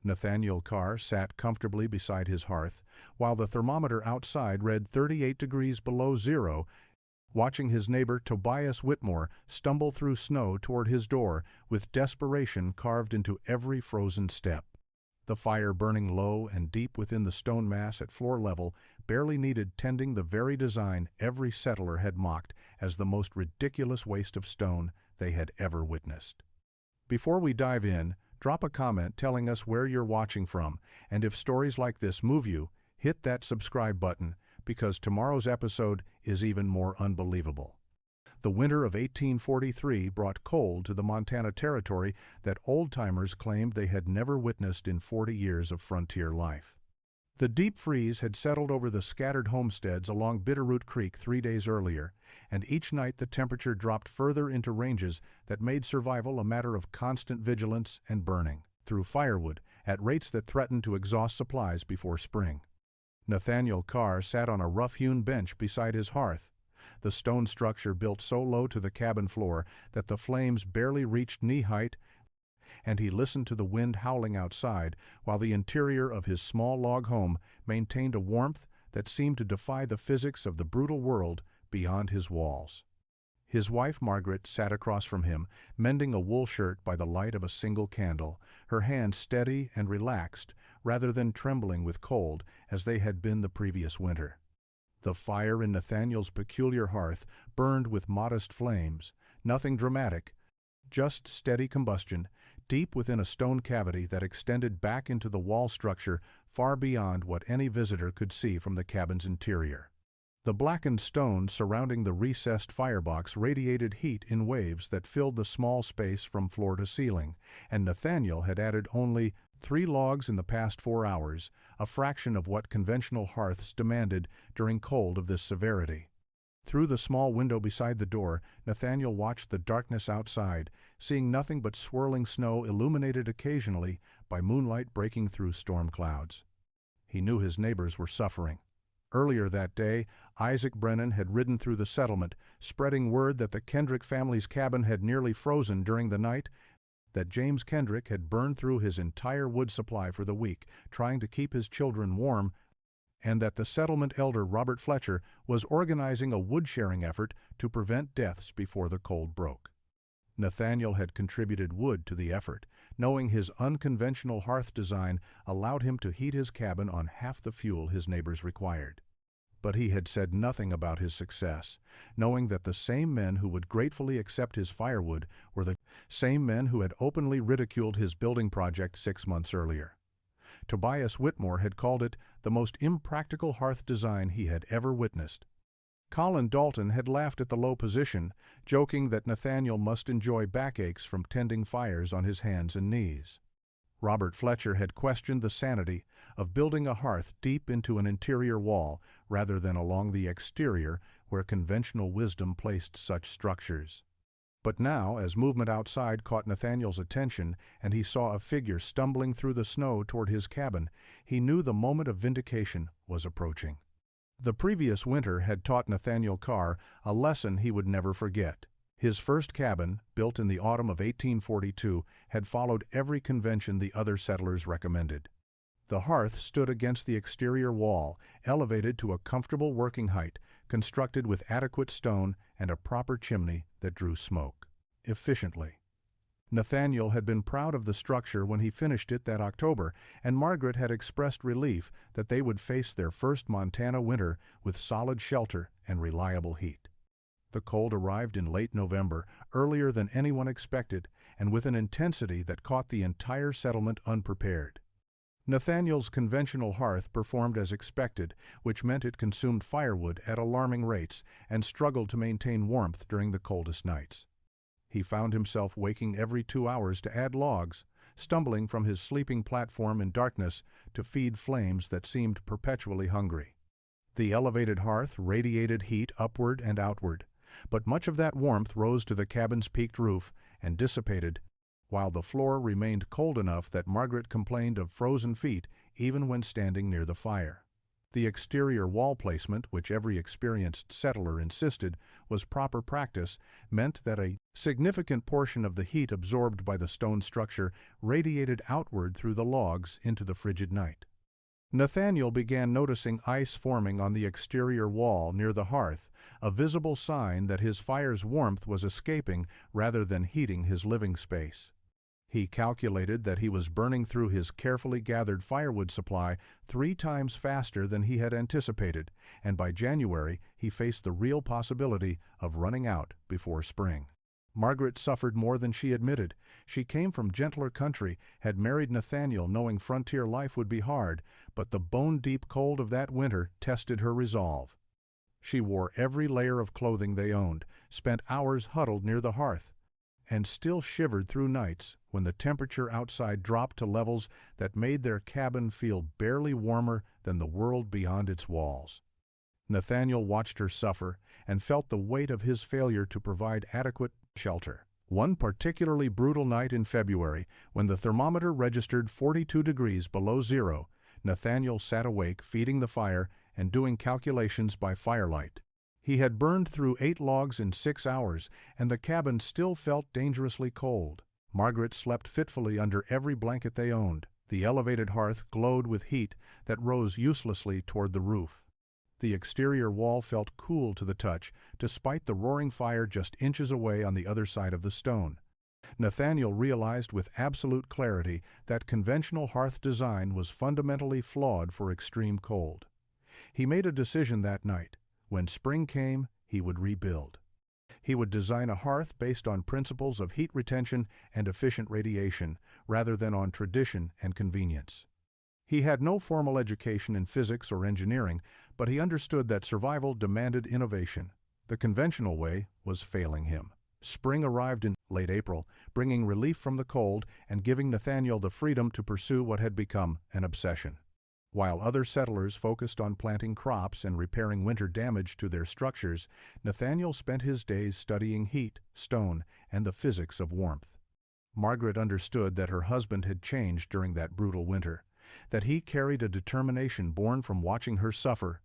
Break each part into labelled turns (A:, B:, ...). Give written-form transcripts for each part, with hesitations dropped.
A: Nathaniel Carr sat comfortably beside his hearth, while the thermometer outside read 38 degrees below zero, watching his neighbor Tobias Whitmore stumble through snow toward his door with desperation carved into every frozen step. The fire burning low and deep within the stone mass at floor level barely needed tending, the very design every settler had mocked as the most ridiculous waste of stone they had ever witnessed. Before we dive in, drop a comment telling us where you're watching from, and if stories like this move you, hit that subscribe button, because tomorrow's episode is even more unbelievable. The winter of 1843 brought cold to the Montana Territory that old-timers claimed they had never witnessed in 40 years of frontier life. The deep freeze had settled over the scattered homesteads along Bitterroot Creek 3 days earlier, and each night the temperature dropped further into ranges that made survival a matter of constant vigilance and burning through firewood at rates that threatened to exhaust supplies before spring. Nathaniel Carr sat on a rough-hewn bench beside his hearth, the stone structure built so low to the cabin floor that the flames barely reached knee-height, and he listened to the wind howling outside while the interior of his small log home maintained a warmth that seemed to defy the physics of the brutal world beyond his walls. His wife Margaret sat across from him, mending a wool shirt by the light of a single candle, her hands steady and relaxed rather than trembling with cold as they had been the previous winter. The fire in Nathaniel's peculiar hearth burned with modest flames, nothing dramatic, just steady combustion, deep within a stone cavity that extended back into the wall structure far beyond what any visitor could see from the cabin's interior. The blackened stone surrounding the recessed firebox radiated heat in waves that filled the small space from floor to ceiling, and Nathaniel had added only 3 logs in the past 4 hours, a fraction of what conventional hearths demanded during cold of this severity. Through the small window beside the door, Nathaniel watched the darkness outside, seeing nothing but swirling snow illuminated occasionally by moonlight breaking through storm clouds. He knew his neighbors were suffering. Earlier that day, Isaac Brennan had ridden through the settlement, spreading word that the Kendrick family's cabin had nearly frozen during the night, that James Kendrick had burned through his entire wood supply for the week, trying to keep his children warm, and that the settlement elder Robert Fletcher was organizing a wood-sharing effort to prevent deaths before the cold broke. Nathaniel had contributed wood to the effort, knowing his unconventional hearth design allowed him to heat his cabin on half the fuel his neighbors required. But he had said nothing about his success, knowing that the same men who would gratefully accept his firewood were the same men who had openly ridiculed his building project 6 months earlier. Tobias Whitmore had called it the most impractical hearth design he had ever witnessed. Colin Dalton had laughed at the low position, joking that Nathaniel must enjoy backaches from tending fires on his hands and knees. Robert Fletcher had questioned the sanity of building a hearth deep into an interior wall rather than along the exterior where conventional wisdom placed such structures. But now, as movement outside caught Nathaniel's attention and he saw a figure stumbling through the snow toward his cabin, he knew the moment of vindication was approaching. The previous winter had taught Nathaniel Carr a lesson he would never forget. His first cabin, built in the autumn of 1842, had followed every convention the other settlers recommended. The hearth stood against the exterior wall, elevated to a comfortable working height, constructed with adequate stone and a proper chimney that drew smoke efficiently. Nathaniel had been proud of the structure when he finished it that October, and Margaret had expressed relief that they would face their first Montana winter with solid shelter and reliable heat. The cold arrived in late November, earlier than anyone expected, and with an intensity that caught the entire settlement unprepared. Nathaniel's conventional hearth performed as expected, which meant it consumed firewood at alarming rates and struggled to maintain warmth during the coldest nights. He found himself waking every 2 hours to add logs, stumbling from his sleeping platform in darkness to feed flames that seemed perpetually hungry. The elevated hearth radiated heat upward and outward, but much of that warmth rose to the cabin's peaked roof and dissipated, while the floor remained cold enough that Margaret complained of frozen feet even when standing near the fire. The exterior wall placement, which every experienced settler insisted was proper practice, meant that a significant portion of the heat absorbed by the stone structure radiated outward through the logs into the frigid night. Nathaniel began noticing ice forming on the exterior wall near the hearth, a visible sign that his fire's warmth was escaping rather than heating his living space. He calculated that he was burning through his carefully gathered firewood supply 3 times faster than he had anticipated, and by January he faced the real possibility of running out before spring. Margaret suffered more than she admitted. She came from gentler country, had married Nathaniel knowing frontier life would be hard, but the bone-deep cold of that winter tested her resolve. She wore every layer of clothing they owned, spent hours huddled near the hearth, and still shivered through nights when the temperature outside dropped to levels that made their cabin feel barely warmer than the world beyond its walls. Nathaniel watched her suffer and felt the weight of his failure to provide adequate shelter. One particularly brutal night in February, when the thermometer registered 42 degrees below zero, Nathaniel sat awake feeding the fire and doing calculations by firelight. He had burned through 8 logs in 6 hours, and the cabin still felt dangerously cold. Margaret slept fitfully under every blanket they owned. The elevated hearth glowed with heat that rose uselessly toward the roof. The exterior wall felt cool to the touch, despite the roaring fire just inches away on the other side of the stone. Nathaniel realized with absolute clarity that conventional hearth design was fundamentally flawed for extreme cold. He made a decision that night. When spring came, he would rebuild. He would design a hearth based on principles of heat retention and efficient radiation, rather than on tradition and convenience. He had no formal education in physics or engineering, but he understood that survival demanded innovation. The conventional way was failing him. Spring arrived in late April, bringing relief from the cold and giving Nathaniel the freedom to pursue what had become an obsession. While other settlers focused on planting crops and repairing winter damage to their structures, Nathaniel spent his days studying heat, stone, and the physics of warmth. Margaret understood that her husband had changed during that brutal winter, that he carried a determination born from watching her suffer,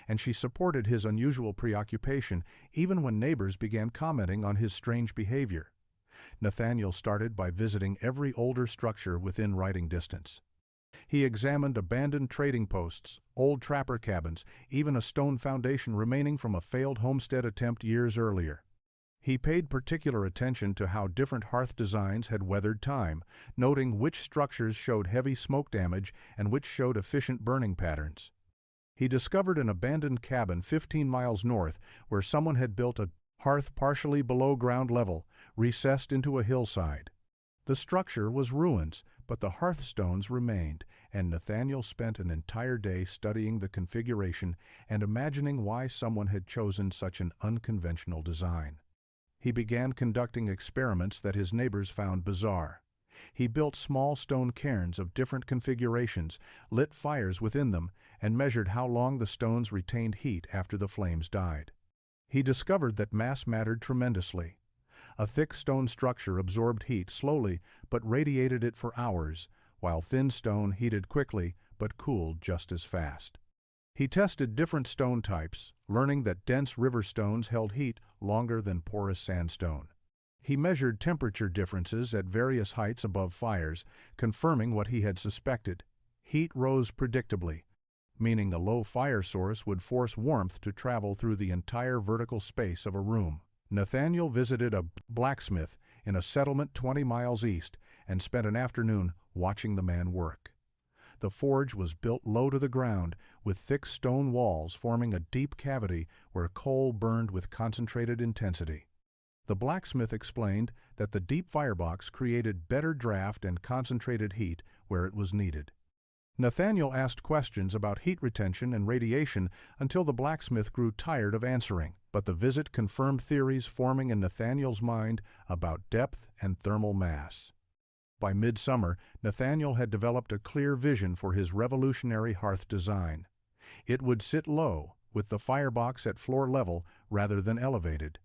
A: and she supported his unusual preoccupation even when neighbors began commenting on his strange behavior. Nathaniel started by visiting every older structure within riding distance. He examined abandoned trading posts, old trapper cabins, even a stone foundation remaining from a failed homestead attempt years earlier. He paid particular attention to how different hearth designs had weathered time, noting which structures showed heavy smoke damage and which showed efficient burning patterns. He discovered an abandoned cabin 15 miles north where someone had built a hearth partially below ground level, recessed into a hillside. The structure was ruins, but the hearthstones remained, and Nathaniel spent an entire day studying the configuration and imagining why someone had chosen such an unconventional design. He began conducting experiments that his neighbors found bizarre. He built small stone cairns of different configurations, lit fires within them, and measured how long the stones retained heat after the flames died. He discovered that mass mattered tremendously. A thick stone structure absorbed heat slowly but radiated it for hours, while thin stone heated quickly but cooled just as fast. He tested different stone types, learning that dense river stones held heat longer than porous sandstone. He measured temperature differences at various heights above fires, confirming what he had suspected. Heat rose predictably, meaning a low fire source would force warmth to travel through the entire vertical space of a room. Nathaniel visited a blacksmith in a settlement 20 miles east and spent an afternoon watching the man work. The forge was built low to the ground, with thick stone walls forming a deep cavity where coal burned with concentrated intensity. The blacksmith explained that the deep firebox created better draft and concentrated heat where it was needed. Nathaniel asked questions about heat retention and radiation until the blacksmith grew tired of answering, but the visit confirmed theories forming in Nathaniel's mind about depth and thermal mass. By midsummer, Nathaniel had developed a clear vision for his revolutionary hearth design. It would sit low, with the firebox at floor level rather than elevated.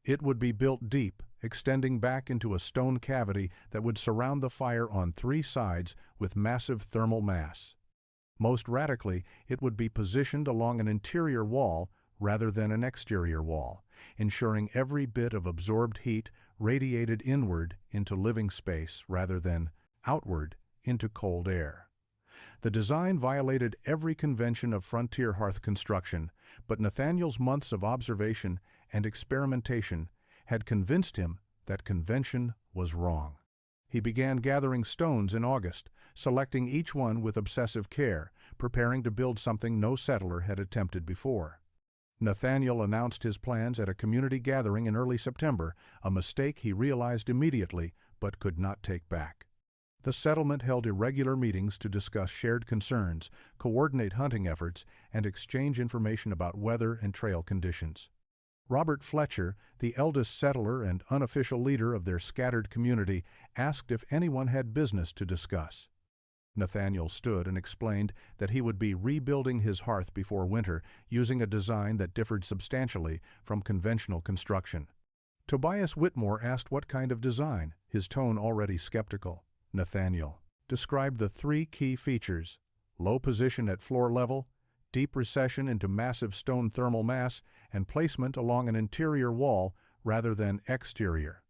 A: It would be built deep, extending back into a stone cavity that would surround the fire on 3 sides with massive thermal mass. Most radically, it would be positioned along an interior wall rather than an exterior wall, ensuring every bit of absorbed heat radiated inward into living space rather than outward into cold air. The design violated every convention of frontier hearth construction, but Nathaniel's months of observation and experimentation had convinced him that convention was wrong. He began gathering stones in August, selecting each one with obsessive care, preparing to build something no settler had attempted before. Nathaniel announced his plans at a community gathering in early September, a mistake he realized immediately but could not take back. The settlement held irregular meetings to discuss shared concerns, coordinate hunting efforts, and exchange information about weather and trail conditions. Robert Fletcher, the eldest settler and unofficial leader of their scattered community, asked if anyone had business to discuss. Nathaniel stood and explained that he would be rebuilding his hearth before winter using a design that differed substantially from conventional construction. Tobias Whitmore asked what kind of design, his tone already skeptical. Nathaniel described the three key features: low position at floor level, deep recession into massive stone thermal mass, and placement along an interior wall rather than exterior.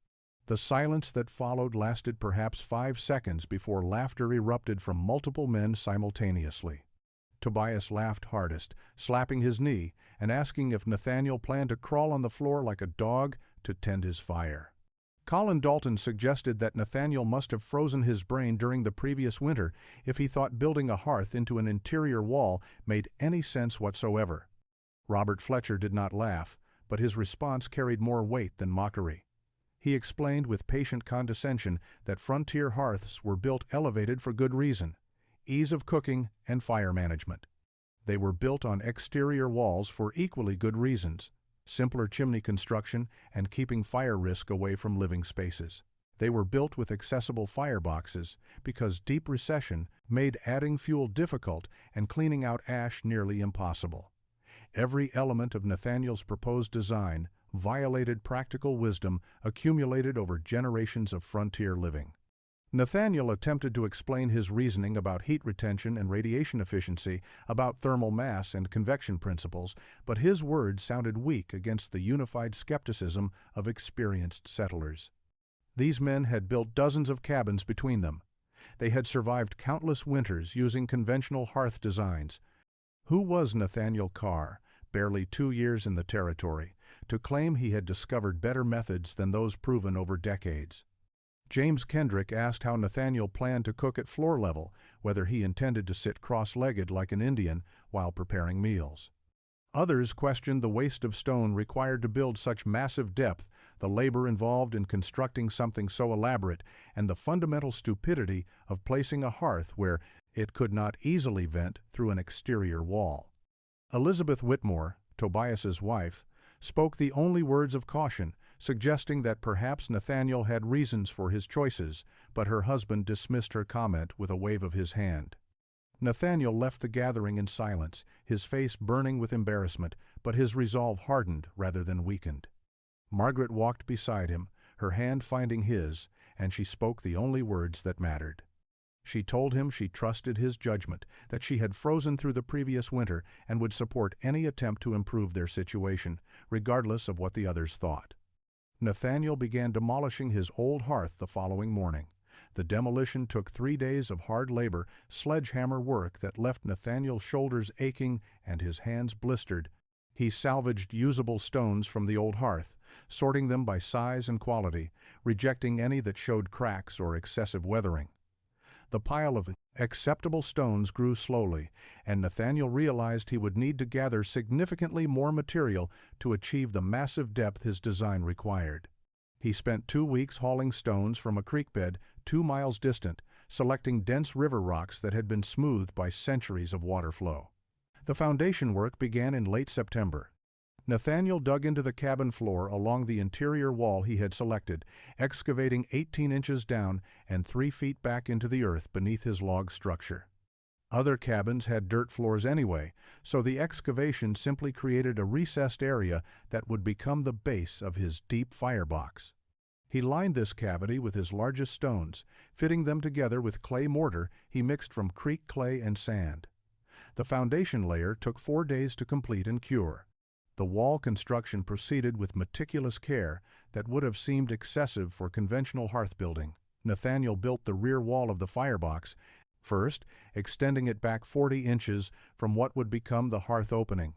A: The silence that followed lasted perhaps 5 seconds before laughter erupted from multiple men simultaneously. Tobias laughed hardest, slapping his knee and asking if Nathaniel planned to crawl on the floor like a dog to tend his fire. Colin Dalton suggested that Nathaniel must have frozen his brain during the previous winter if he thought building a hearth into an interior wall made any sense whatsoever. Robert Fletcher did not laugh, but his response carried more weight than mockery. He explained with patient condescension that frontier hearths were built elevated for good reason: ease of cooking and fire management. They were built on exterior walls for equally good reasons: simpler chimney construction and keeping fire risk away from living spaces. They were built with accessible fireboxes because deep recession made adding fuel difficult and cleaning out ash nearly impossible. Every element of Nathaniel's proposed design violated practical wisdom accumulated over generations of frontier living. Nathaniel attempted to explain his reasoning about heat retention and radiation efficiency, about thermal mass and convection principles, but his words sounded weak against the unified skepticism of experienced settlers. These men had built dozens of cabins between them. They had survived countless winters using conventional hearth designs. Who was Nathaniel Carr, barely 2 years in the territory, to claim he had discovered better methods than those proven over decades? James Kendrick asked how Nathaniel planned to cook at floor level, whether he intended to sit cross-legged like an Indian while preparing meals. Others questioned the waste of stone required to build such massive depth, the labor involved in constructing something so elaborate, and the fundamental stupidity of placing a hearth where it could not easily vent through an exterior wall. Elizabeth Whitmore, Tobias's wife, spoke the only words of caution, suggesting that perhaps Nathaniel had reasons for his choices, but her husband dismissed her comment with a wave of his hand. Nathaniel left the gathering in silence, his face burning with embarrassment, but his resolve hardened rather than weakened. Margaret walked beside him, her hand finding his, and she spoke the only words that mattered. She told him she trusted his judgment, that she had frozen through the previous winter and would support any attempt to improve their situation, regardless of what the others thought. Nathaniel began demolishing his old hearth the following morning. The demolition took 3 days of hard labor, sledgehammer work that left Nathaniel's shoulders aching and his hands blistered. He salvaged usable stones from the old hearth, sorting them by size and quality, rejecting any that showed cracks or excessive weathering. The pile of acceptable stones grew slowly, and Nathaniel realized he would need to gather significantly more material to achieve the massive depth his design required. He spent 2 weeks hauling stones from a creek bed 2 miles distant, selecting dense river rocks that had been smoothed by centuries of water flow. The foundation work began in late September. Nathaniel dug into the cabin floor along the interior wall he had selected, excavating 18 inches down and 3 feet back into the earth beneath his log structure. Other cabins had dirt floors anyway, so the excavation simply created a recessed area that would become the base of his deep firebox. He lined this cavity with his largest stones, fitting them together with clay mortar he mixed from creek clay and sand. The foundation layer took 4 days to complete and cure. The wall construction proceeded with meticulous care that would have seemed excessive for conventional hearth building. Nathaniel built the rear wall of the firebox, first extending it back 40 inches from what would become the hearth opening.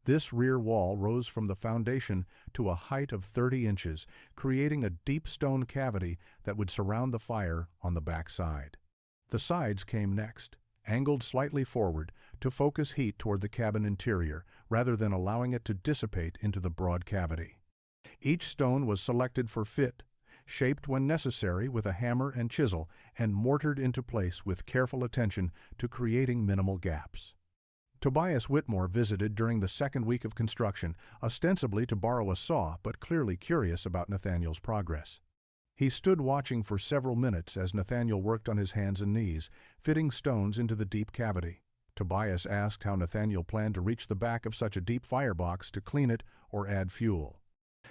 A: This rear wall rose from the foundation to a height of 30 inches, creating a deep stone cavity that would surround the fire on the back side. The sides came next, angled slightly forward to focus heat toward the cabin interior, rather than allowing it to dissipate into the broad cavity. Each stone was selected for fit, shaped when necessary with a hammer and chisel, and mortared into place with careful attention to creating minimal gaps. Tobias Whitmore visited during the second week of construction, ostensibly to borrow a saw, but clearly curious about Nathaniel's progress. He stood watching for several minutes as Nathaniel worked on his hands and knees, fitting stones into the deep cavity. Tobias asked how Nathaniel planned to reach the back of such a deep firebox to clean it or add fuel.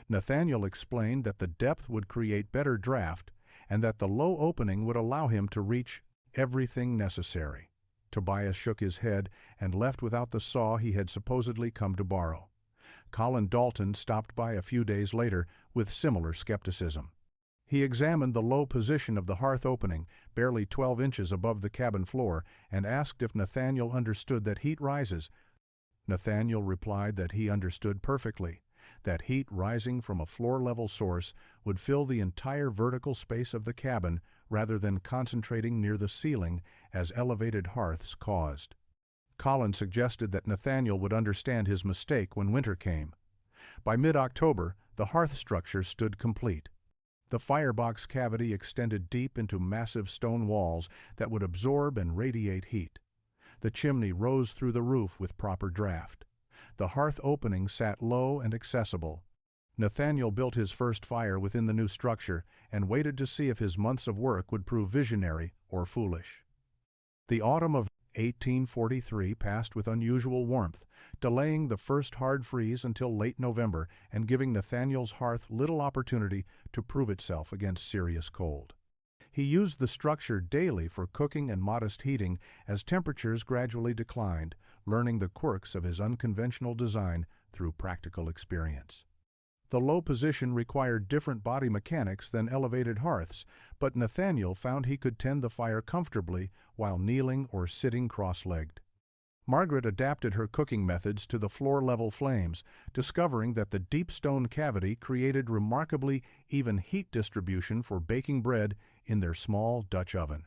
A: Nathaniel explained that the depth would create better draft and that the low opening would allow him to reach everything necessary. Tobias shook his head and left without the saw he had supposedly come to borrow. Colin Dalton stopped by a few days later with similar skepticism. He examined the low position of the hearth opening, barely 12 inches above the cabin floor, and asked if Nathaniel understood that heat rises. Nathaniel replied that he understood perfectly, that heat rising from a floor-level source would fill the entire vertical space of the cabin rather than concentrating near the ceiling as elevated hearths caused. Colin suggested that Nathaniel would understand his mistake when winter came. By mid-October, the hearth structure stood complete. The firebox cavity extended deep into massive stone walls that would absorb and radiate heat. The chimney rose through the roof with proper draft. The hearth opening sat low and accessible. Nathaniel built his first fire within the new structure and waited to see if his months of work would prove visionary or foolish. The autumn of 1843 passed with unusual warmth, delaying the first hard freeze until late November and giving Nathaniel's hearth little opportunity to prove itself against serious cold. He used the structure daily for cooking and modest heating as temperatures gradually declined, learning the quirks of his unconventional design through practical experience. The low position required different body mechanics than elevated hearths, but Nathaniel found he could tend the fire comfortably while kneeling or sitting cross-legged. Margaret adapted her cooking methods to the floor-level flames, discovering that the deep stone cavity created remarkably even heat distribution for baking bread in their small Dutch oven.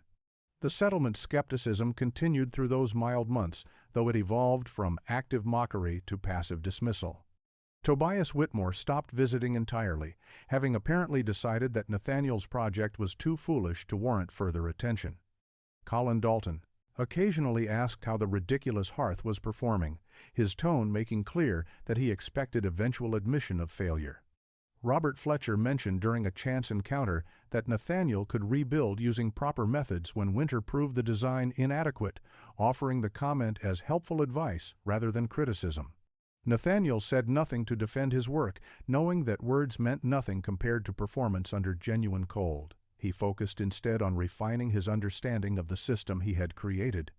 A: The settlement's skepticism continued through those mild months, though it evolved from active mockery to passive dismissal. Tobias Whitmore stopped visiting entirely, having apparently decided that Nathaniel's project was too foolish to warrant further attention. Colin Dalton occasionally asked how the ridiculous hearth was performing, his tone making clear that he expected eventual admission of failure. Robert Fletcher mentioned during a chance encounter that Nathaniel could rebuild using proper methods when winter proved the design inadequate, offering the comment as helpful advice rather than criticism. Nathaniel said nothing to defend his work, knowing that words meant nothing compared to performance under genuine cold. He focused instead on refining his understanding of the system he had created.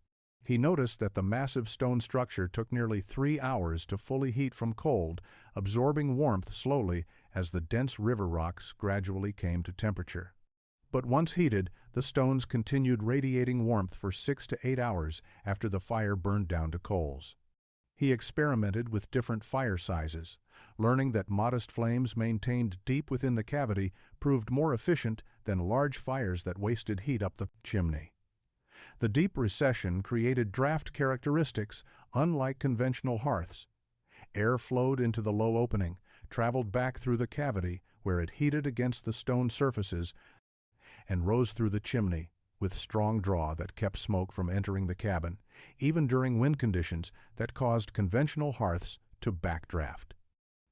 A: He noticed that the massive stone structure took nearly 3 hours to fully heat from cold, absorbing warmth slowly as the dense river rocks gradually came to temperature. But once heated, the stones continued radiating warmth for 6 to 8 hours after the fire burned down to coals. He experimented with different fire sizes, learning that modest flames maintained deep within the cavity proved more efficient than large fires that wasted heat up the chimney. The deep recession created draft characteristics unlike conventional hearths. Air flowed into the low opening, traveled back through the cavity where it heated against the stone surfaces, and rose through the chimney with strong draw that kept smoke from entering the cabin, even during wind conditions that caused conventional hearths to backdraft.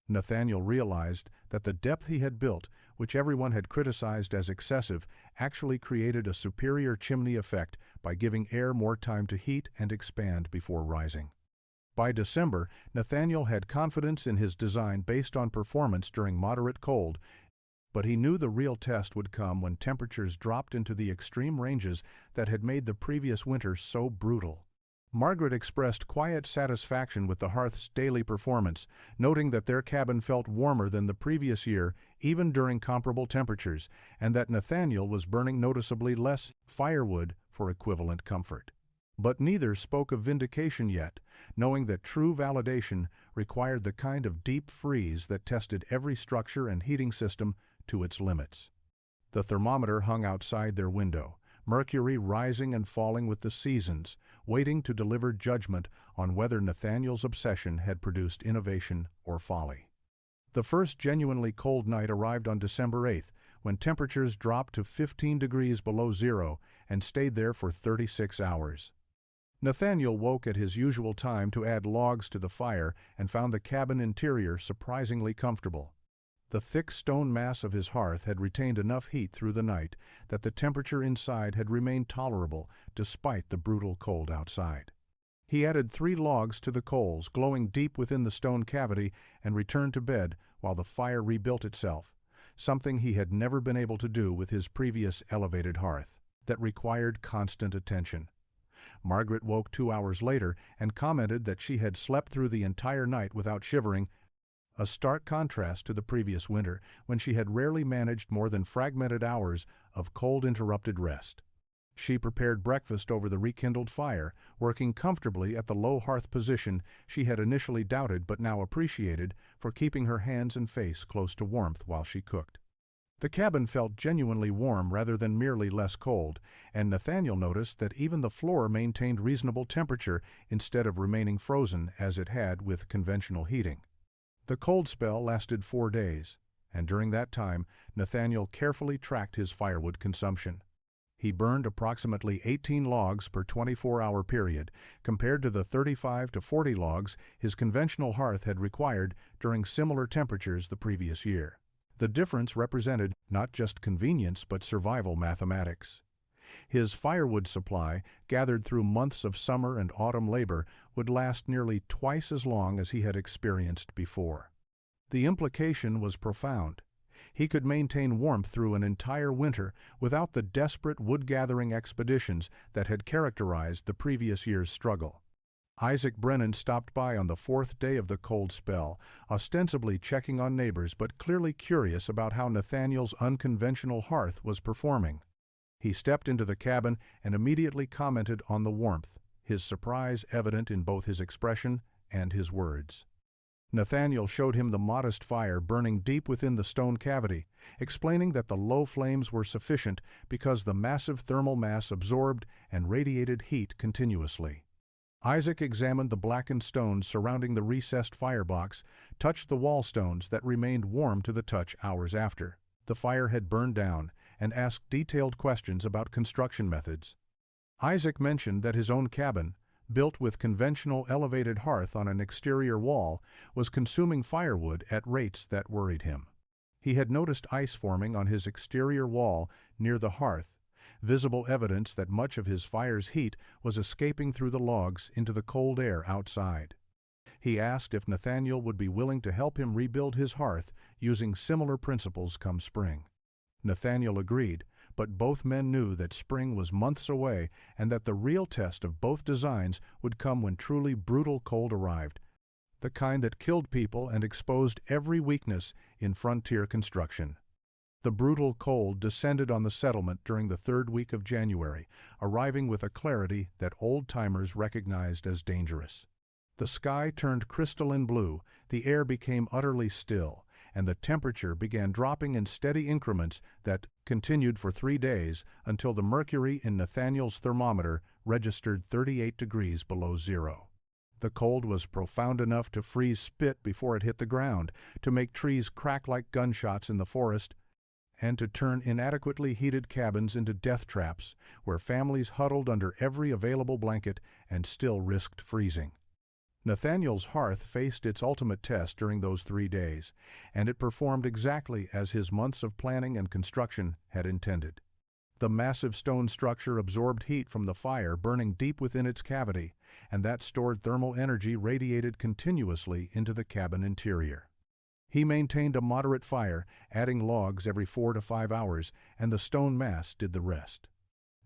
A: Nathaniel realized that the depth he had built, which everyone had criticized as excessive, actually created a superior chimney effect by giving air more time to heat and expand before rising. By December, Nathaniel had confidence in his design based on performance during moderate cold, but he knew the real test would come when temperatures dropped into the extreme ranges that had made the previous winter so brutal. Margaret expressed quiet satisfaction with the Hearth's daily performance, noting that their cabin felt warmer than the previous year, even during comparable temperatures, and that Nathaniel was burning noticeably less firewood for equivalent comfort. But neither spoke of vindication yet, knowing that true validation required the kind of deep freeze that tested every structure and heating system to its limits. The thermometer hung outside their window, mercury rising and falling with the seasons, waiting to deliver judgment on whether Nathaniel's obsession had produced innovation or folly. The first genuinely cold night arrived on December 8th, when temperatures dropped to 15 degrees below zero and stayed there for 36 hours. Nathaniel woke at his usual time to add logs to the fire and found the cabin interior surprisingly comfortable. The thick stone mass of his hearth had retained enough heat through the night that the temperature inside had remained tolerable despite the brutal cold outside. He added 3 logs to the coals, glowing deep within the stone cavity, and returned to bed while the fire rebuilt itself, something he had never been able to do with his previous elevated hearth, that required constant attention. Margaret woke 2 hours later and commented that she had slept through the entire night without shivering, a stark contrast to the previous winter, when she had rarely managed more than fragmented hours of cold-interrupted rest. She prepared breakfast over the rekindled fire, working comfortably at the low hearth position she had initially doubted but now appreciated for keeping her hands and face close to warmth while she cooked. The cabin felt genuinely warm rather than merely less cold, and Nathaniel noticed that even the floor maintained reasonable temperature instead of remaining frozen as it had with conventional heating. The cold spell lasted 4 days, and during that time Nathaniel carefully tracked his firewood consumption. He burned approximately 18 logs per 24-hour period, compared to the 35 to 40 logs his conventional hearth had required during similar temperatures the previous year. The difference represented not just convenience but survival mathematics. His firewood supply, gathered through months of summer and autumn labor, would last nearly twice as long as he had experienced before. The implication was profound. He could maintain warmth through an entire winter without the desperate wood-gathering expeditions that had characterized the previous year's struggle. Isaac Brennan stopped by on the 4th day of the cold spell, ostensibly checking on neighbors but clearly curious about how Nathaniel's unconventional hearth was performing. He stepped into the cabin and immediately commented on the warmth, his surprise evident in both his expression and his words. Nathaniel showed him the modest fire burning deep within the stone cavity, explaining that the low flames were sufficient because the massive thermal mass absorbed and radiated heat continuously. Isaac examined the blackened stones surrounding the recessed firebox, touched the wall stones that remained warm to the touch hours after the fire had burned down, and asked detailed questions about construction methods. Isaac mentioned that his own cabin, built with conventional elevated hearth on an exterior wall, was consuming firewood at rates that worried him. He had noticed ice forming on his exterior wall near the hearth, visible evidence that much of his fire's heat was escaping through the logs into the cold air outside. He asked if Nathaniel would be willing to help him rebuild his hearth using similar principles come spring. Nathaniel agreed, but both men knew that spring was months away and that the real test of both designs would come when truly brutal cold arrived, the kind that killed people and exposed every weakness in frontier construction. The brutal cold descended on the settlement during the 3rd week of January, arriving with a clarity that old-timers recognized as dangerous. The sky turned crystalline blue, the air became utterly still, and the temperature began dropping in steady increments that continued for 3 days until the mercury in Nathaniel's thermometer registered 38 degrees below zero. The cold was profound enough to freeze spit before it hit the ground, to make trees crack like gunshots in the forest, and to turn inadequately heated cabins into death traps where families huddled under every available blanket and still risked freezing. Nathaniel's hearth faced its ultimate test during those 3 days, and it performed exactly as his months of planning and construction had intended. The massive stone structure absorbed heat from the fire burning deep within its cavity, and that stored thermal energy radiated continuously into the cabin interior. He maintained a moderate fire, adding logs every 4 to 5 hours, and the stone mass did the rest.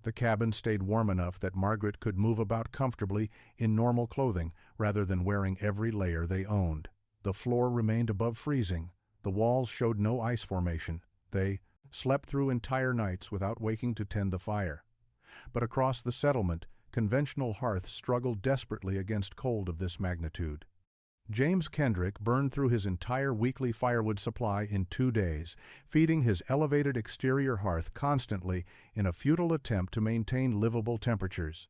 A: The cabin stayed warm enough that Margaret could move about comfortably in normal clothing rather than wearing every layer they owned. The floor remained above freezing. The walls showed no ice formation. They slept through entire nights without waking to tend the fire. But across the settlement, conventional hearths struggled desperately against cold of this magnitude. James Kendrick burned through his entire weekly firewood supply in 2 days, feeding his elevated exterior hearth constantly in a futile attempt to maintain livable temperatures.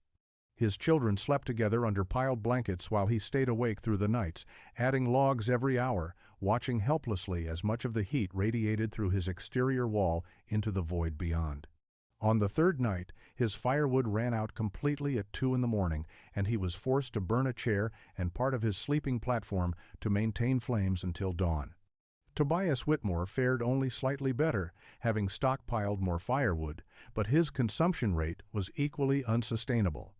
A: His children slept together under piled blankets while he stayed awake through the nights, adding logs every hour, watching helplessly as much of the heat radiated through his exterior wall into the void beyond. On the 3rd night, his firewood ran out completely at 2 in the morning, and he was forced to burn a chair and part of his sleeping platform to maintain flames until dawn. Tobias Whitmore fared only slightly better, having stockpiled more firewood, but his consumption rate was equally unsustainable.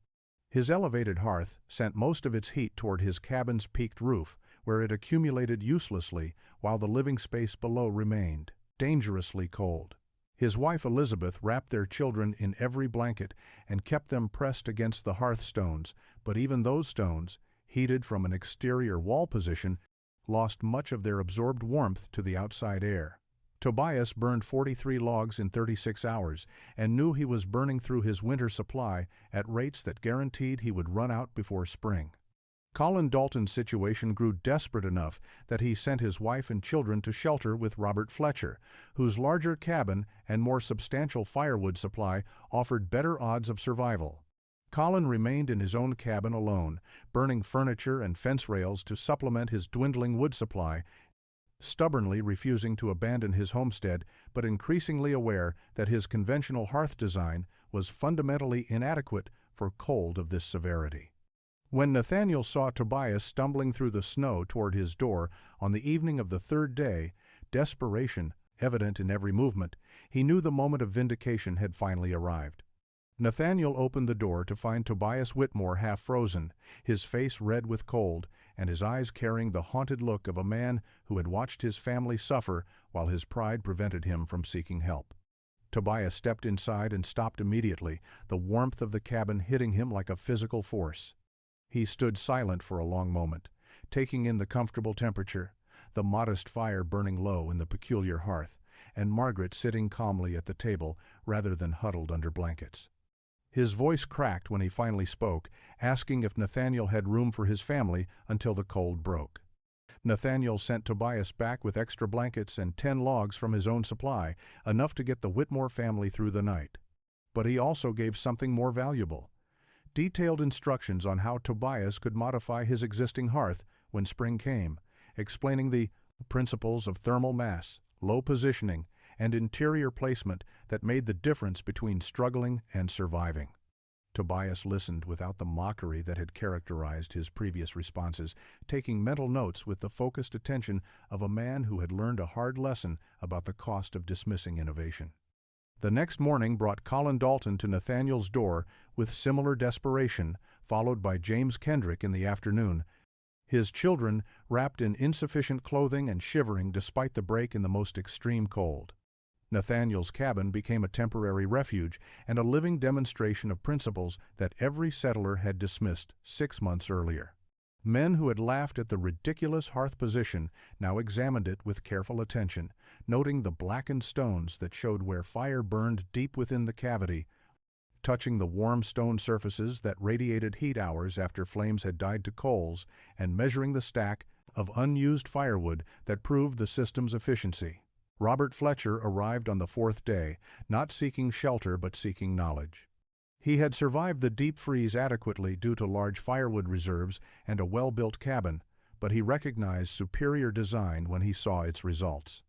A: His elevated hearth sent most of its heat toward his cabin's peaked roof, where it accumulated uselessly while the living space below remained dangerously cold. His wife Elizabeth wrapped their children in every blanket and kept them pressed against the hearthstones, but even those stones, heated from an exterior wall position, lost much of their absorbed warmth to the outside air. Tobias burned 43 logs in 36 hours and knew he was burning through his winter supply at rates that guaranteed he would run out before spring. Colin Dalton's situation grew desperate enough that he sent his wife and children to shelter with Robert Fletcher, whose larger cabin and more substantial firewood supply offered better odds of survival. Colin remained in his own cabin alone, burning furniture and fence rails to supplement his dwindling wood supply, stubbornly refusing to abandon his homestead but increasingly aware that his conventional hearth design was fundamentally inadequate for cold of this severity. When Nathaniel saw Tobias stumbling through the snow toward his door on the evening of the 3rd day, desperation evident in every movement, he knew the moment of vindication had finally arrived. Nathaniel opened the door to find Tobias Whitmore half frozen, his face red with cold, and his eyes carrying the haunted look of a man who had watched his family suffer while his pride prevented him from seeking help. Tobias stepped inside and stopped immediately, the warmth of the cabin hitting him like a physical force. He stood silent for a long moment, taking in the comfortable temperature, the modest fire burning low in the peculiar hearth, and Margaret sitting calmly at the table rather than huddled under blankets. His voice cracked when he finally spoke, asking if Nathaniel had room for his family until the cold broke. Nathaniel sent Tobias back with extra blankets and 10 logs from his own supply, enough to get the Whitmore family through the night. But he also gave something more valuable: detailed instructions on how Tobias could modify his existing hearth when spring came, explaining the principles of thermal mass, low positioning, and interior placement that made the difference between struggling and surviving. Tobias listened without the mockery that had characterized his previous responses, taking mental notes with the focused attention of a man who had learned a hard lesson about the cost of dismissing innovation. The next morning brought Colin Dalton to Nathaniel's door with similar desperation, followed by James Kendrick in the afternoon, his children wrapped in insufficient clothing and shivering despite the break in the most extreme cold. Nathaniel's cabin became a temporary refuge and a living demonstration of principles that every settler had dismissed 6 months earlier. Men who had laughed at the ridiculous hearth position now examined it with careful attention, noting the blackened stones that showed where fire burned deep within the cavity, touching the warm stone surfaces that radiated heat hours after flames had died to coals, and measuring the stack of unused firewood that proved the system's efficiency. Robert Fletcher arrived on the 4th day, not seeking shelter but seeking knowledge. He had survived the deep freeze adequately due to large firewood reserves and a well-built cabin, but he recognized superior design when he saw its results.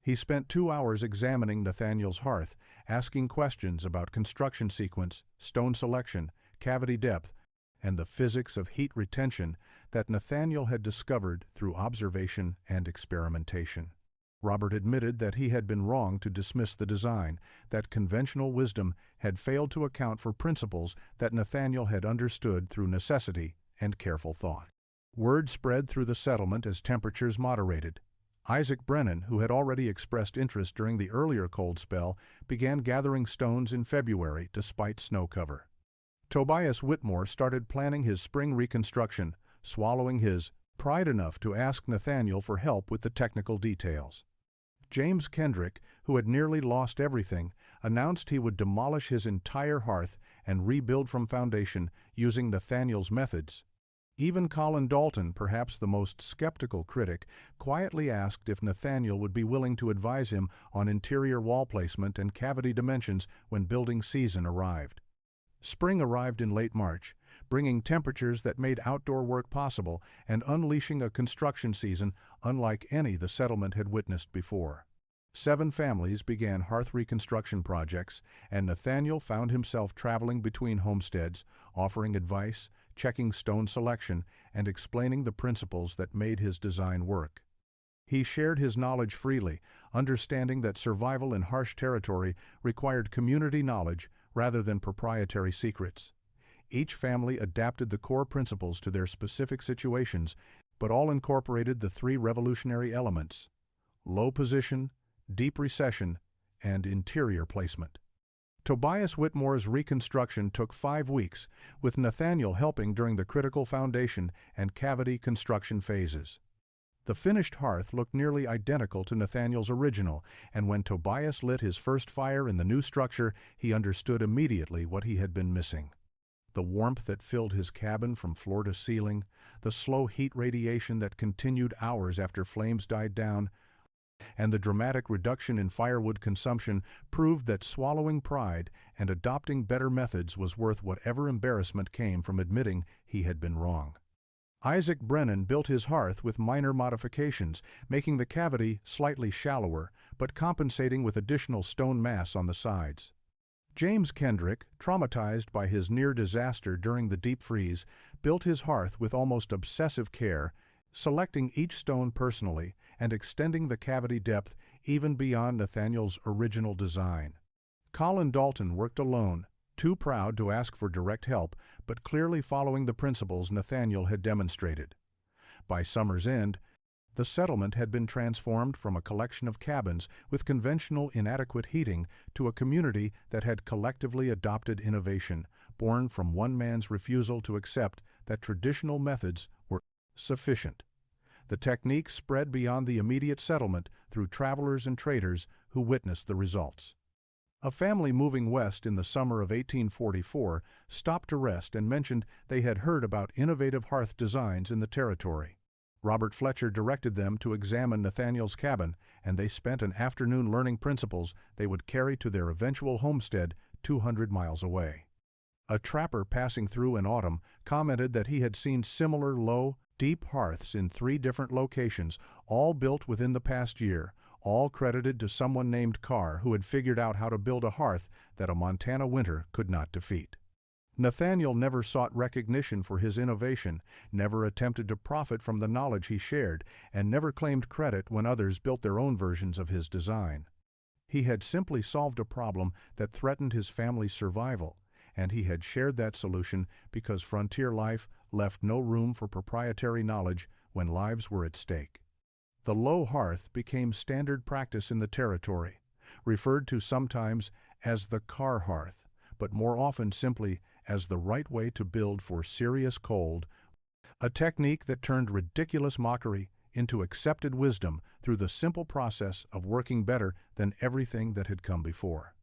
A: He spent 2 hours examining Nathaniel's hearth, asking questions about construction sequence, stone selection, cavity depth, and the physics of heat retention that Nathaniel had discovered through observation and experimentation. Robert admitted that he had been wrong to dismiss the design, that conventional wisdom had failed to account for principles that Nathaniel had understood through necessity and careful thought. Word spread through the settlement as temperatures moderated. Isaac Brennan, who had already expressed interest during the earlier cold spell, began gathering stones in February despite snow cover. Tobias Whitmore started planning his spring reconstruction, swallowing his pride enough to ask Nathaniel for help with the technical details. James Kendrick, who had nearly lost everything, announced he would demolish his entire hearth and rebuild from foundation using Nathaniel's methods. Even Colin Dalton, perhaps the most skeptical critic, quietly asked if Nathaniel would be willing to advise him on interior wall placement and cavity dimensions when building season arrived. Spring arrived in late March, bringing temperatures that made outdoor work possible and unleashing a construction season unlike any the settlement had witnessed before. 7 families began hearth reconstruction projects, and Nathaniel found himself traveling between homesteads, offering advice, checking stone selection, and explaining the principles that made his design work. He shared his knowledge freely, understanding that survival in harsh territory required community knowledge rather than proprietary secrets. Each family adapted the core principles to their specific situations, but all incorporated the 3 revolutionary elements: low position, deep recession, and interior placement. Tobias Whitmore's reconstruction took 5 weeks, with Nathaniel helping during the critical foundation and cavity construction phases. The finished hearth looked nearly identical to Nathaniel's original, and when Tobias lit his first fire in the new structure, he understood immediately what he had been missing. The warmth that filled his cabin from floor to ceiling, the slow heat radiation that continued hours after flames died down, and the dramatic reduction in firewood consumption proved that swallowing pride and adopting better methods was worth whatever embarrassment came from admitting he had been wrong. Isaac Brennan built his hearth with minor modifications, making the cavity slightly shallower, but compensating with additional stone mass on the sides. James Kendrick, traumatized by his near disaster during the deep freeze, built his hearth with almost obsessive care, selecting each stone personally and extending the cavity depth even beyond Nathaniel's original design. Colin Dalton worked alone, too proud to ask for direct help, but clearly following the principles Nathaniel had demonstrated. By summer's end, the settlement had been transformed from a collection of cabins with conventional inadequate heating to a community that had collectively adopted innovation, born from one man's refusal to accept that traditional methods were sufficient. The technique spread beyond the immediate settlement through travelers and traders who witnessed the results. A family moving west in the summer of 1844 stopped to rest and mentioned they had heard about innovative hearth designs in the territory. Robert Fletcher directed them to examine Nathaniel's cabin, and they spent an afternoon learning principles they would carry to their eventual homestead 200 miles away. A trapper passing through in autumn commented that he had seen similar low, deep hearths in 3 different locations, all built within the past year, all credited to someone named Carr who had figured out how to build a hearth that a Montana winter could not defeat. Nathaniel never sought recognition for his innovation, never attempted to profit from the knowledge he shared, and never claimed credit when others built their own versions of his design. He had simply solved a problem that threatened his family's survival, and he had shared that solution because frontier life left no room for proprietary knowledge when lives were at stake. The low hearth became standard practice in the territory, referred to sometimes as the Carr hearth, but more often simply as the right way to build for serious cold, a technique that turned ridiculous mockery into accepted wisdom through the simple process of working better than everything that had come before.